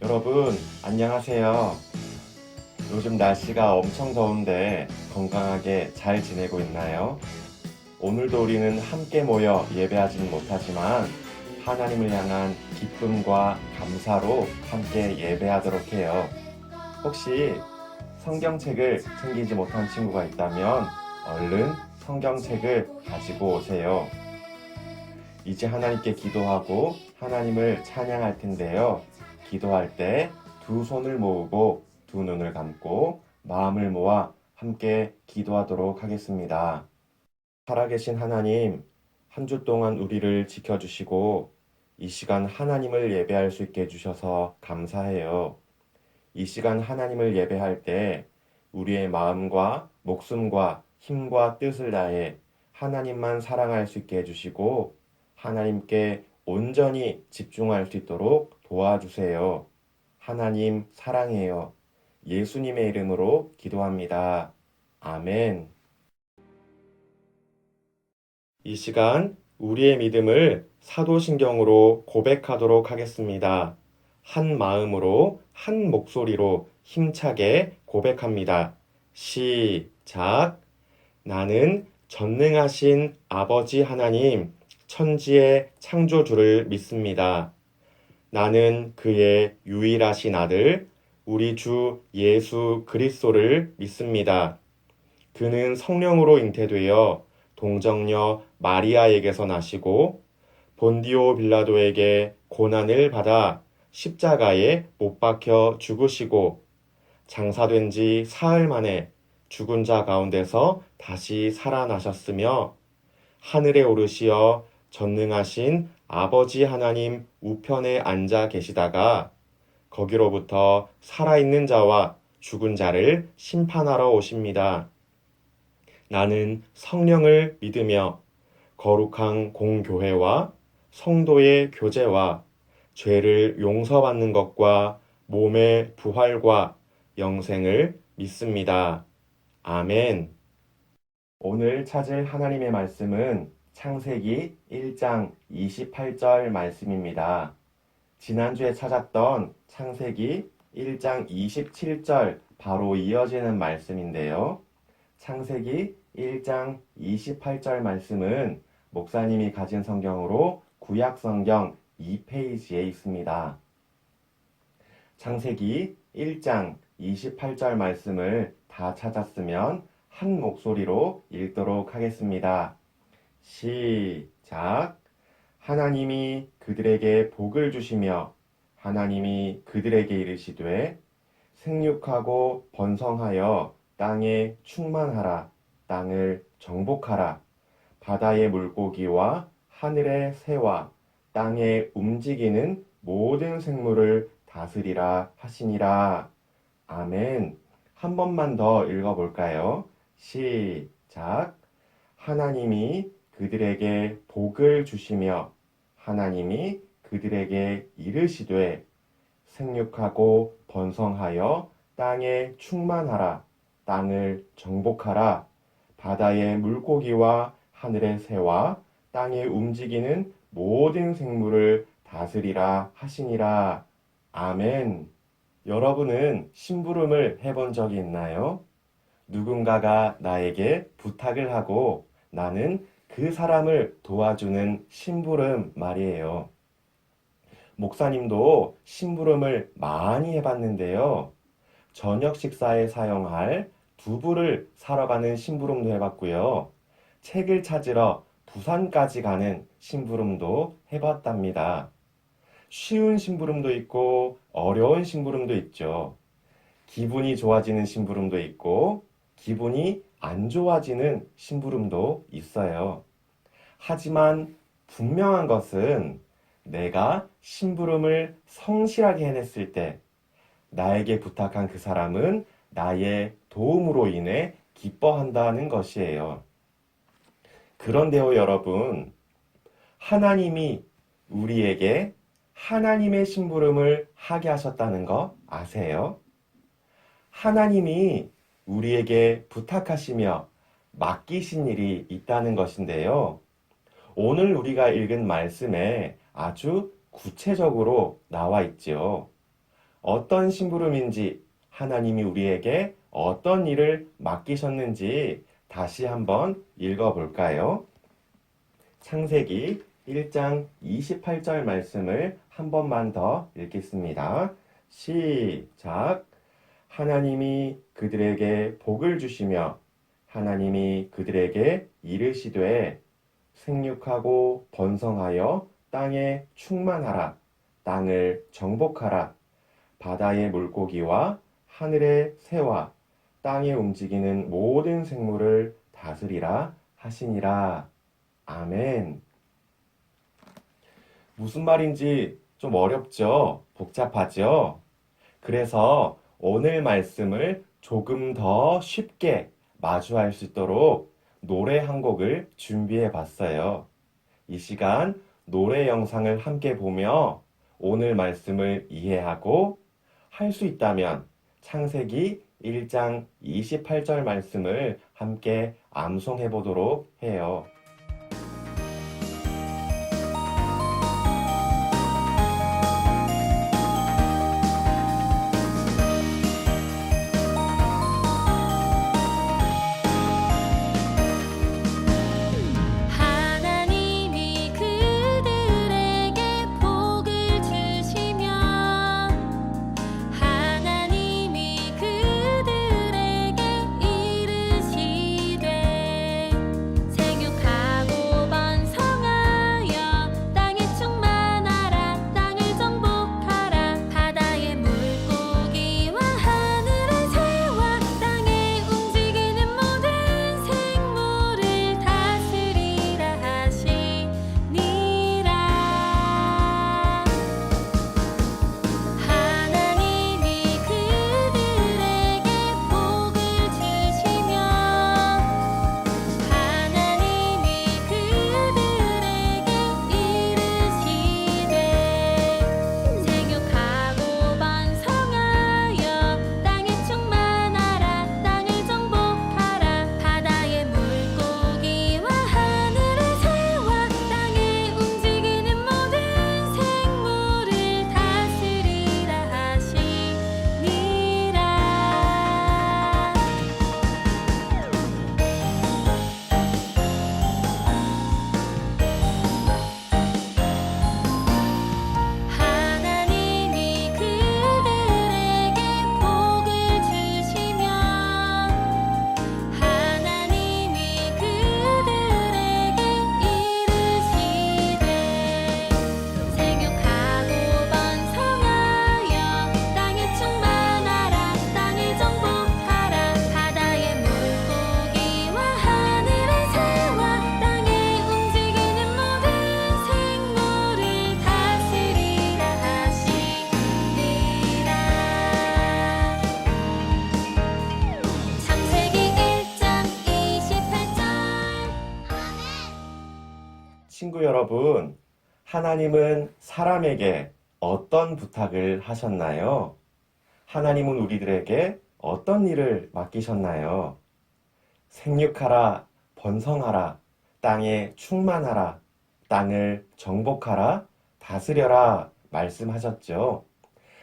여러분, 안녕하세요. 요즘 날씨가 엄청 더운데 건강하게 잘 지내고 있나요? 오늘도 우리는 함께 모여 예배하지는 못하지만 하나님을 향한 기쁨과 감사로 함께 예배하도록 해요. 혹시 성경책을 챙기지 못한 친구가 있다면 얼른 성경책을 가지고 오세요. 이제 하나님께 기도하고 하나님을 찬양할 텐데요. 기도할 때 두 손을 모으고 두 눈을 감고 마음을 모아 함께 기도하도록 하겠습니다. 살아계신 하나님, 한 주 동안 우리를 지켜주시고 이 시간 하나님을 예배할 수 있게 해주셔서 감사해요. 이 시간 하나님을 예배할 때 우리의 마음과 목숨과 힘과 뜻을 다해 하나님만 사랑할 수 있게 해주시고 하나님께 온전히 집중할 수 있도록 도와주세요. 하나님 사랑해요. 예수님의 이름으로 기도합니다. 아멘. 이 시간 우리의 믿음을 사도신경으로 고백하도록 하겠습니다. 한 마음으로 한 목소리로 힘차게 고백합니다. 시작. 나는 전능하신 아버지 하나님, 천지의 창조주를 믿습니다. 나는 그의 유일하신 아들, 우리 주 예수 그리스도를 믿습니다. 그는 성령으로 잉태되어 동정녀 마리아에게서 나시고 본디오 빌라도에게 고난을 받아 십자가에 못 박혀 죽으시고 장사된 지 사흘 만에 죽은 자 가운데서 다시 살아나셨으며 하늘에 오르시어 전능하신 아버지 하나님 우편에 앉아 계시다가 거기로부터 살아있는 자와 죽은 자를 심판하러 오십니다. 나는 성령을 믿으며 거룩한 공교회와 성도의 교제와 죄를 용서받는 것과 몸의 부활과 영생을 믿습니다. 아멘. 오늘 찾을 하나님의 말씀은 창세기 1장 28절 말씀입니다. 지난주에 찾았던 창세기 1장 27절 바로 이어지는 말씀인데요. 창세기 1장 28절 말씀은 목사님이 가진 성경으로 구약성경 2페이지에 있습니다. 창세기 1장 28절 말씀을 다 찾았으면 한 목소리로 읽도록 하겠습니다. 시작. 하나님이 그들에게 복을 주시며 하나님이 그들에게 이르시되 생육하고 번성하여 땅에 충만하라. 땅을 정복하라. 바다의 물고기와 하늘의 새와 땅에 움직이는 모든 생물을 다스리라 하시니라. 아멘. 한 번만 더 읽어볼까요? 시작. 하나님이 그들에게 복을 주시며 하나님이 그들에게 이르시되 생육하고 번성하여 땅에 충만하라. 땅을 정복하라. 바다의 물고기와 하늘의 새와 땅에 움직이는 모든 생물을 다스리라 하시니라. 아멘. 여러분은 심부름을 해본 적이 있나요? 누군가가 나에게 부탁을 하고 나는 그 사람을 도와주는 심부름 말이에요. 목사님도 심부름을 많이 해봤는데요. 저녁 식사에 사용할 두부를 사러 가는 심부름도 해봤고요. 책을 찾으러 부산까지 가는 심부름도 해봤답니다. 쉬운 심부름도 있고 어려운 심부름도 있죠. 기분이 좋아지는 심부름도 있고 기분이 안 좋아지는 심부름도 있어요. 하지만 분명한 것은 내가 심부름을 성실하게 해냈을 때 나에게 부탁한 그 사람은 나의 도움으로 인해 기뻐한다는 것이에요. 그런데요, 여러분, 하나님이 우리에게 하나님의 심부름을 하게 하셨다는 거 아세요? 하나님이 우리에게 부탁하시며 맡기신 일이 있다는 것인데요. 오늘 우리가 읽은 말씀에 아주 구체적으로 나와 있지요. 어떤 심부름인지, 하나님이 우리에게 어떤 일을 맡기셨는지 다시 한번 읽어볼까요? 창세기 1장 28절 말씀을 한 번만 더 읽겠습니다. 시작. 하나님이 그들에게 복을 주시며 하나님이 그들에게 이르시되 생육하고 번성하여 땅에 충만하라. 땅을 정복하라. 바다의 물고기와 하늘의 새와 땅에 움직이는 모든 생물을 다스리라 하시니라. 아멘. 무슨 말인지 좀 어렵죠? 복잡하죠? 그래서 오늘 말씀을 조금 더 쉽게 마주할 수 있도록 노래 한 곡을 준비해 봤어요. 이 시간 노래 영상을 함께 보며 오늘 말씀을 이해하고 할 수 있다면 창세기 1장 28절 말씀을 함께 암송해 보도록 해요. 하나님이 그들에게 복을 주시며 하나님이 그들에게 이르시되 생육하고 번성하여 땅에 충만하라. 땅을 정복하라. 바다의 물고기와 하늘의 새와 땅에 움직이는 모든 생물을 다스리라 하시니라. 하나님이 그들에게 복을 주시며 하나님이 그들에게 이르시되 생육하고 번성하여 땅에 충만하라. 땅을 정복하라. 바다의 물고기와 하늘의 새와 땅에 움직이는 모든 생물을 다스리라 하시니라. 하나님이 그들에게 복을 주시며 하나님이 그들에게 이르시되 생육하고 번성하여 땅에 충만하라. 땅을 정복하라. 바다의 물고기와 하늘의 새와 땅에 움직이는 모든 생물을 다스리라 하시니라. 창세기 1장 28절. 친구 여러분, 하나님은 사람에게 어떤 부탁을 하셨나요? 하나님은 우리들에게 어떤 일을 맡기셨나요? 생육하라, 번성하라, 땅에 충만하라, 땅을 정복하라, 다스려라 말씀하셨죠.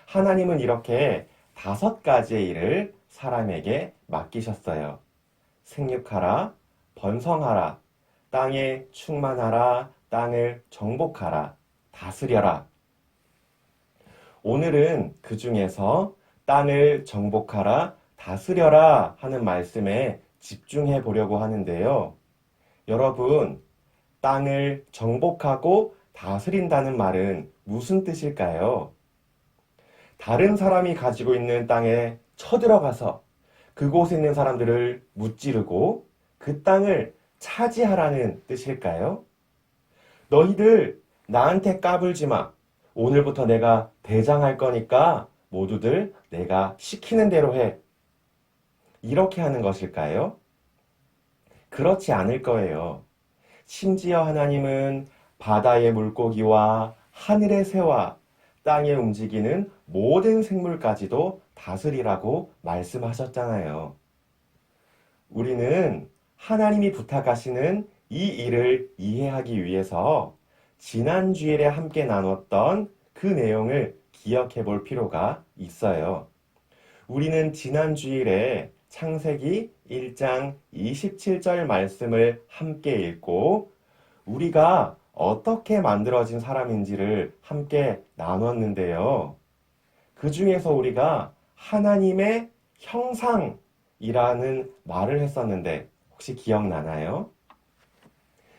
하나님은 이렇게 5가지의 일을 사람에게 맡기셨어요. 생육하라, 번성하라, 땅에 충만하라, 땅을 정복하라, 다스려라. 오늘은 그 중에서 땅을 정복하라, 다스려라 하는 말씀에 집중해 보려고 하는데요. 여러분, 땅을 정복하고 다스린다는 말은 무슨 뜻일까요? 다른 사람이 가지고 있는 땅에 쳐들어가서 그곳에 있는 사람들을 무찌르고 그 땅을 차지하라는 뜻일까요? 너희들 나한테 까불지 마. 오늘부터 내가 대장할 거니까 모두들 내가 시키는 대로 해. 이렇게 하는 것일까요? 그렇지 않을 거예요. 심지어 하나님은 바다의 물고기와 하늘의 새와 땅에 움직이는 모든 생물까지도 다스리라고 말씀하셨잖아요. 우리는 하나님이 부탁하시는 이 일을 이해하기 위해서 지난 주일에 함께 나눴던 그 내용을 기억해 볼 필요가 있어요. 우리는 지난 주일에 창세기 1장 27절 말씀을 함께 읽고 우리가 어떻게 만들어진 사람인지를 함께 나눴는데요. 그 중에서 우리가 하나님의 형상이라는 말을 했었는데 혹시 기억나나요?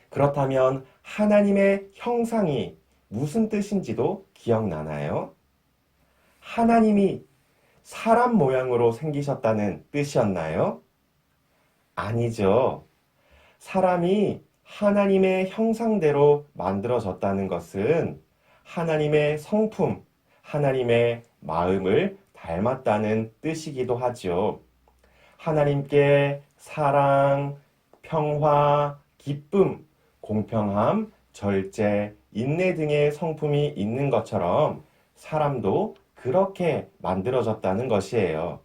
그렇다면 하나님의 형상이 무슨 뜻인지도 기억나나요? 하나님이 사람 모양으로 생기셨다는 뜻이었나요? 아니죠. 사람이 하나님의 형상대로 만들어졌다는 것은 하나님의 성품, 하나님의 마음을 닮았다는 뜻이기도 하죠. 하나님께 사랑, 평화, 기쁨, 공평함, 절제, 인내 등의 성품이 있는 것처럼 사람도 그렇게 만들어졌다는 것이에요.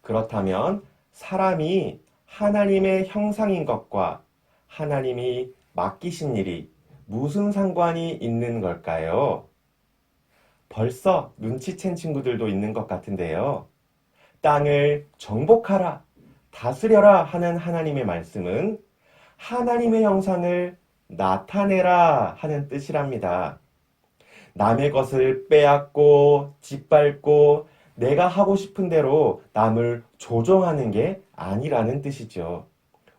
그렇다면 사람이 하나님의 형상인 것과 하나님이 맡기신 일이 무슨 상관이 있는 걸까요? 벌써 눈치챈 친구들도 있는 것 같은데요. 땅을 정복하라, 다스려라 하는 하나님의 말씀은 하나님의 형상을 나타내라 하는 뜻이랍니다. 남의 것을 빼앗고 짓밟고 내가 하고 싶은 대로 남을 조종하는 게 아니라는 뜻이죠.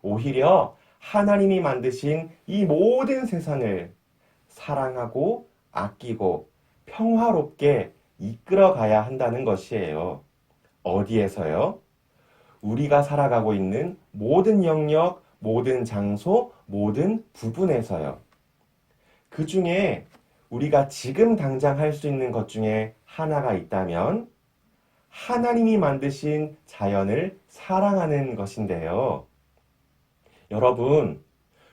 오히려 하나님이 만드신 이 모든 세상을 사랑하고 아끼고 평화롭게 이끌어 가야 한다는 것이에요. 어디에서요? 우리가 살아가고 있는 모든 영역, 모든 장소, 모든 부분에서요. 그 중에 우리가 지금 당장 할 수 있는 것 중에 하나가 있다면 하나님이 만드신 자연을 사랑하는 것인데요. 여러분,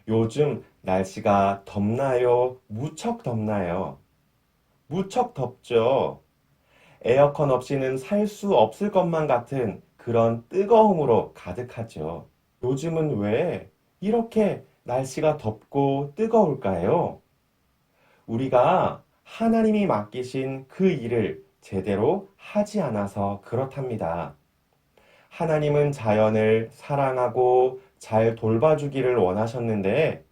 요즘 날씨가 덥나요? 무척 덥나요? 무척 덥죠? 에어컨 없이는 살 수 없을 것만 같은 그런 뜨거움으로 가득하죠. 요즘은 왜 이렇게 날씨가 덥고 뜨거울까요? 우리가 하나님이 맡기신 그 일을 제대로 하지 않아서 그렇답니다. 하나님은 자연을 사랑하고 잘 돌봐주기를 원하셨는데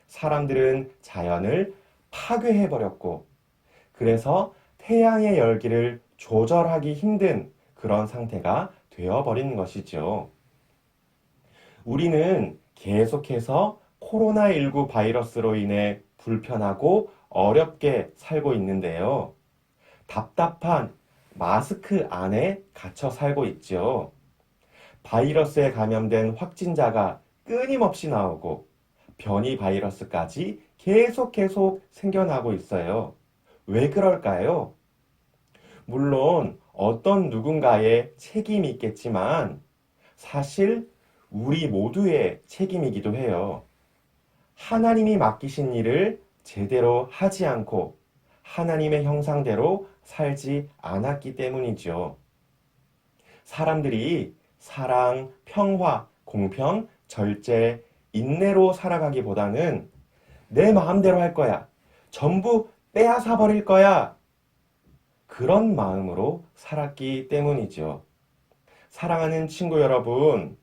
사람들은 자연을 파괴해버렸고 그래서 태양의 열기를 조절하기 힘든 그런 상태가 되어버린 것이죠. 우리는 계속해서 코로나19 바이러스로 인해 불편하고 어렵게 살고 있는데요. 답답한 마스크 안에 갇혀 살고 있죠. 바이러스에 감염된 확진자가 끊임없이 나오고 변이 바이러스까지 계속 생겨나고 있어요. 왜 그럴까요? 물론 어떤 누군가의 책임이 있겠지만 사실 우리 모두의 책임이기도 해요. 하나님이 맡기신 일을 제대로 하지 않고 하나님의 형상대로 살지 않았기 때문이죠. 사람들이 사랑, 평화, 공평, 절제, 인내로 살아가기보다는 내 마음대로 할 거야. 전부 빼앗아 버릴 거야. 그런 마음으로 살았기 때문이죠. 사랑하는 친구 여러분,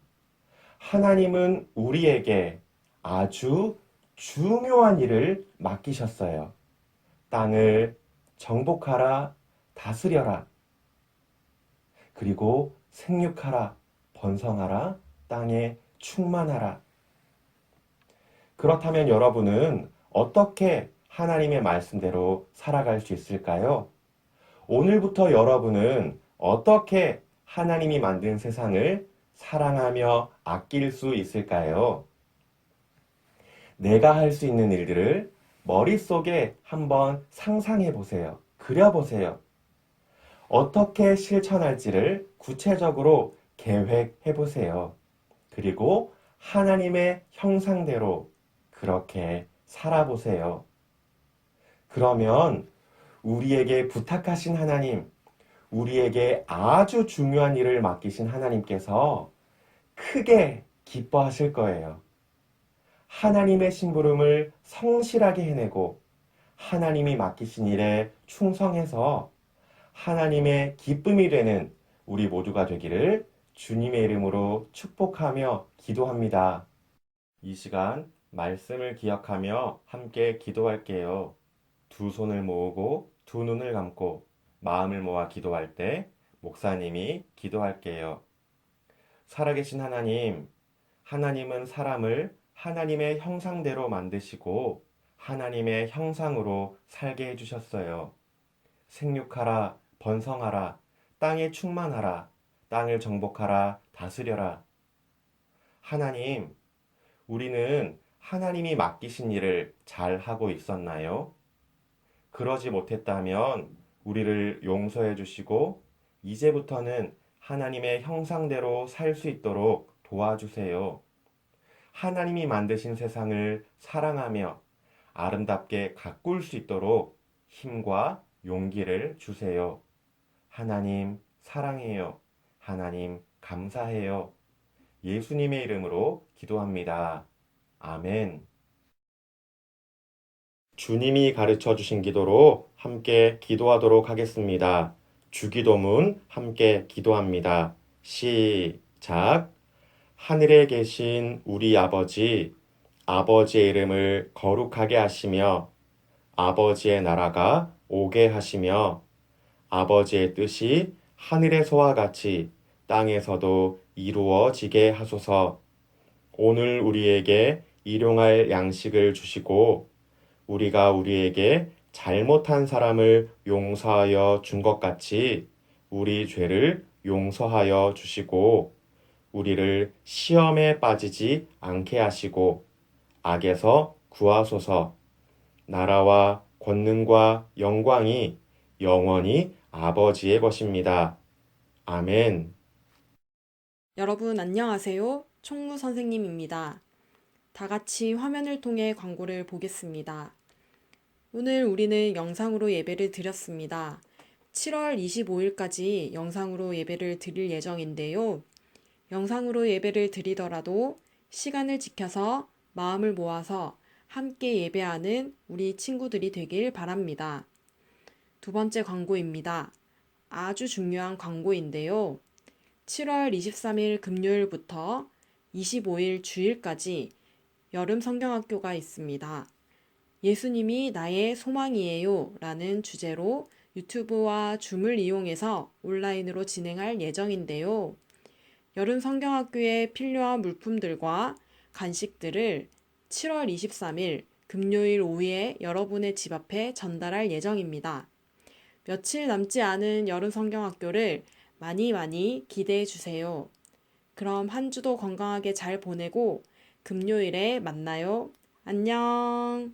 하나님은 우리에게 아주 중요한 일을 맡기셨어요. 땅을 정복하라, 다스려라. 그리고 생육하라, 번성하라, 땅에 충만하라. 그렇다면 여러분은 어떻게 하나님의 말씀대로 살아갈 수 있을까요? 오늘부터 여러분은 어떻게 하나님이 만든 세상을 사랑하며 아낄 수 있을까요? 내가 할 수 있는 일들을 머릿속에 한번 상상해 보세요. 그려 보세요. 어떻게 실천할지를 구체적으로 계획해 보세요. 그리고 하나님의 형상대로 그렇게 살아보세요. 그러면 우리에게 부탁하신 하나님, 우리에게 아주 중요한 일을 맡기신 하나님께서 크게 기뻐하실 거예요. 하나님의 심부름을 성실하게 해내고 하나님이 맡기신 일에 충성해서 하나님의 기쁨이 되는 우리 모두가 되기를 주님의 이름으로 축복하며 기도합니다. 이 시간 말씀을 기억하며 함께 기도할게요. 두 손을 모으고 두 눈을 감고 마음을 모아 기도할 때 목사님이 기도할게요. 살아계신 하나님, 하나님은 사람을 하나님의 형상대로 만드시고 하나님의 형상으로 살게 해주셨어요. 생육하라, 번성하라, 땅에 충만하라, 땅을 정복하라, 다스려라. 하나님, 우리는 하나님이 맡기신 일을 잘 하고 있었나요? 그러지 못했다면 우리를 용서해 주시고 이제부터는 하나님의 형상대로 살 수 있도록 도와주세요. 하나님이 만드신 세상을 사랑하며 아름답게 가꿀 수 있도록 힘과 용기를 주세요. 하나님 사랑해요. 하나님 감사해요. 예수님의 이름으로 기도합니다. 아멘. 주님이 가르쳐 주신 기도로 함께 기도하도록 하겠습니다. 주기도문 함께 기도합니다. 시작. 하늘에 계신 우리 아버지, 아버지의 이름을 거룩하게 하시며 아버지의 나라가 오게 하시며 아버지의 뜻이 하늘에서와 같이 땅에서도 이루어지게 하소서. 오늘 우리에게 일용할 양식을 주시고 우리가 우리에게 잘못한 사람을 용서하여 준 것 같이 우리 죄를 용서하여 주시고 우리를 시험에 빠지지 않게 하시고 악에서 구하소서. 나라와 권능과 영광이 영원히 아버지의 것입니다. 아멘. 여러분 안녕하세요. 총무 선생님입니다. 다 같이 화면을 통해 광고를 보겠습니다. 오늘 우리는 영상으로 예배를 드렸습니다. 7월 25일까지 영상으로 예배를 드릴 예정인데요. 영상으로 예배를 드리더라도 시간을 지켜서 마음을 모아서 함께 예배하는 우리 친구들이 되길 바랍니다. 두 번째 광고입니다. 아주 중요한 광고인데요. 7월 23일 금요일부터 25일 주일까지 여름 성경학교가 있습니다. 예수님이 나의 소망이에요 라는 주제로 유튜브와 줌을 이용해서 온라인으로 진행할 예정인데요. 여름 성경학교에 필요한 물품들과 간식들을 7월 23일 금요일 오후에 여러분의 집 앞에 전달할 예정입니다. 며칠 남지 않은 여름 성경학교를 많이 기대해 주세요. 그럼 한 주도 건강하게 잘 보내고 금요일에 만나요. 안녕.